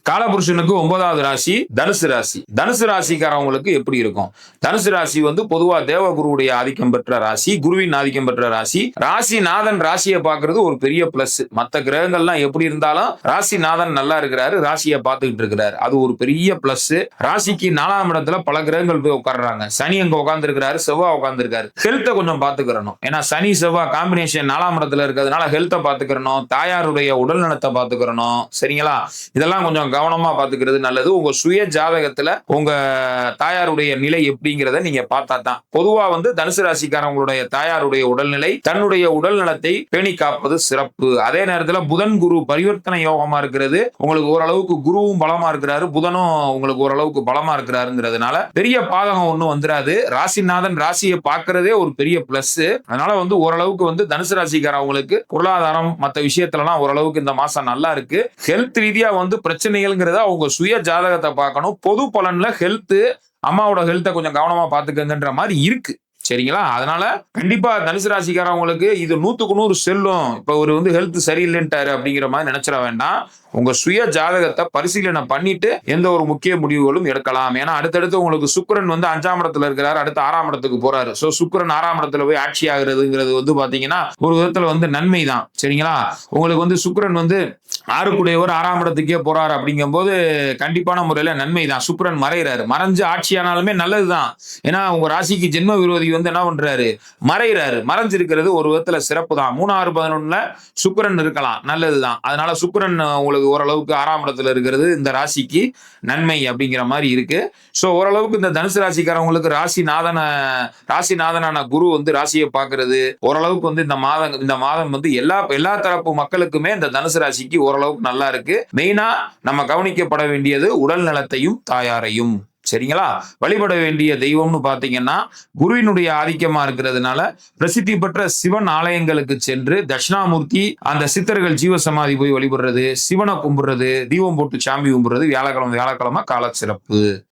காலபுருஷனுக்கு 9வது ராசி தனுசு ராசி. தனுசு ராசிக்காரவங்களுக்கு எப்படி இருக்கும்? தனுசு ராசி வந்து பொதுவா தேவகுருவுடைய ஆதிக்கம் பெற்ற ராசி, குருவின் ஆதிக்கம் பெற்ற ராசி. ராசிநாதன் ராசியை பார்க்கிறது ஒரு பெரிய பிளஸ். மத்த கிரகங்கள்லாம் எப்படி இருந்தாலும் ராசிநாதன் நல்லா இருக்கிறாரு, ராசியை பார்த்துக்கிட்டு இருக்கிறாரு, அது ஒரு பெரிய பிளஸ். ராசிக்கு 4ஆம் இடத்துல பல கிரகங்கள் போய் உட்கார்றாங்க. சனி அங்க உட்கார்ந்து இருக்கிறாரு, செவ்வாய் உட்கார்ந்து இருக்காரு. ஹெல்த்தை கொஞ்சம் பார்த்துக்கிறணும். ஏன்னா சனி செவ்வாய் காம்பினேஷன் 4ஆம் இடத்துல இருக்கிறதுனால ஹெல்த்தை பார்த்துக்கிறணும், தாயாருடைய உடல் நலத்தை பார்த்துக்கிறணும். சரிங்களா? இதெல்லாம் கொஞ்சம் கவனமா பாத்துக்கிறது நல்லது. உங்க சுய ஜாதகத்துல உங்க தாயாருடைய நிலை எப்படிங்கிறத நீங்க பார்த்தா தான். பொதுவா வந்து தனுசு ராசிக்காரங்களுடைய தாயாருடைய உடல்நிலை, தன்னுடைய உடல் நலத்தை பேணி காப்பது சிறப்பு. அதே நேரத்துல புதன் குரு பரிவர்த்தனை யோகமா இருக்கிறது. உங்களுக்கு ஓரளவுக்கு குருவும் பலமா இருக்கிறாரு, புதனும் உங்களுக்கு ஓரளவுக்கு பலமா இருக்கிறாருங்கிறதுனால பெரிய பாதகம் ஒண்ணும் வந்துடாது. ராசிநாதன் ராசியை பார்க்கறதே ஒரு பெரிய பிளஸ். அதனால வந்து ஓரளவுக்கு வந்து தனுசு ராசிக்காரவங்களுக்கு பொருளாதாரம் மற்ற விஷயத்துலலாம் ஓரளவுக்கு இந்த மாசம் நல்லா இருக்கு. ஹெல்த் ரீதியா வந்து பிரச்சனைகள்ங்கிறத அவங்க சுய ஜாதகத்தை பார்க்கணும். பொது பலன்ல ஹெல்த், அம்மாவோட ஹெல்த்தை கொஞ்சம் கவனமா பாத்துக்கங்கன்ற மாதிரி இருக்கு. சரிங்களா? அதனால கண்டிப்பா தனுசு ராசிக்காரவங்களுக்கு இது 100க்கு 100 செல்லும். இப்ப ஒரு வந்து ஹெல்த் சரியில்லைன்ட்டாரு அப்படிங்கிற மாதிரி நினைச்சிட வேண்டாம். உங்க சுய ஜாதகத்தை பரிசீலனை பண்ணிட்டு எந்த ஒரு முக்கிய முடிவுகளும் எடுக்கலாம். ஏன்னா அடுத்தடுத்து உங்களுக்கு சுக்கிரன் வந்து 5ஆம் இடத்துல இருக்கிறாரு, அடுத்து 6ஆம் இடத்துக்கு போறாரு. சோ சுக்கிரன் 6ஆம் இடத்துல போய் ஆட்சி ஆகுறதுங்கிறது வந்து பாத்தீங்கன்னா ஒரு விதத்துல வந்து நன்மை தான். சரிங்களா? உங்களுக்கு வந்து சுக்கிரன் வந்து 6 6ஆம் இடத்துக்கே போறாரு அப்படிங்கும் போது கண்டிப்பான முறையில நன்மை தான். சுக்கிரன் மறைகிறாரு, மறைஞ்சு ஆட்சியானாலுமே நல்லதுதான். ஏன்னா உங்க ராசிக்கு ஜென்ம விரோதி வந்து என்ன பண்றாரு? மறைகிறாரு. மறைஞ்சிருக்கிறது ஒரு விதத்துல சிறப்பு தான். 3 6 11 சுக்கிரன் இருக்கலாம், நல்லதுதான். அதனால சுக்கிரன் உங்களுக்கு ஓரளவுக்கு 6ஆம் இடத்துல இருக்கிறது இந்த ராசிக்கு நன்மை அப்படிங்கிற மாதிரி இருக்கு. சோ ஓரளவுக்கு இந்த தனுசு ராசிக்காரவங்களுக்கு ராசிநாதனான குரு வந்து ராசியை பார்க்கிறது ஓரளவுக்கு வந்து இந்த மாதம் வந்து எல்லா தரப்பு மக்களுக்குமே இந்த தனுசு ராசிக்கு ஓரளவுக்கு நல்லா இருக்கு. மெயினா நம்ம கவனிக்கப்பட வேண்டியது உடல் நலத்தையும் தாயாரையும். சரிங்களா? வழிபட வேண்டிய தெய்வம்னு பாத்தீங்கன்னா குருவினுடைய ஆதிக்கமா இருக்கிறதுனால பிரசித்தி பெற்ற சிவன் ஆலயங்களுக்கு சென்று தட்சிணாமூர்த்தி, அந்த சித்தர்கள் ஜீவசமாதி போய் வழிபடுறது, சிவனை கும்பிடுறது, தீபம் போட்டு சாமி கும்பிடுறது வியாழக்கிழமை கால சிறப்பு.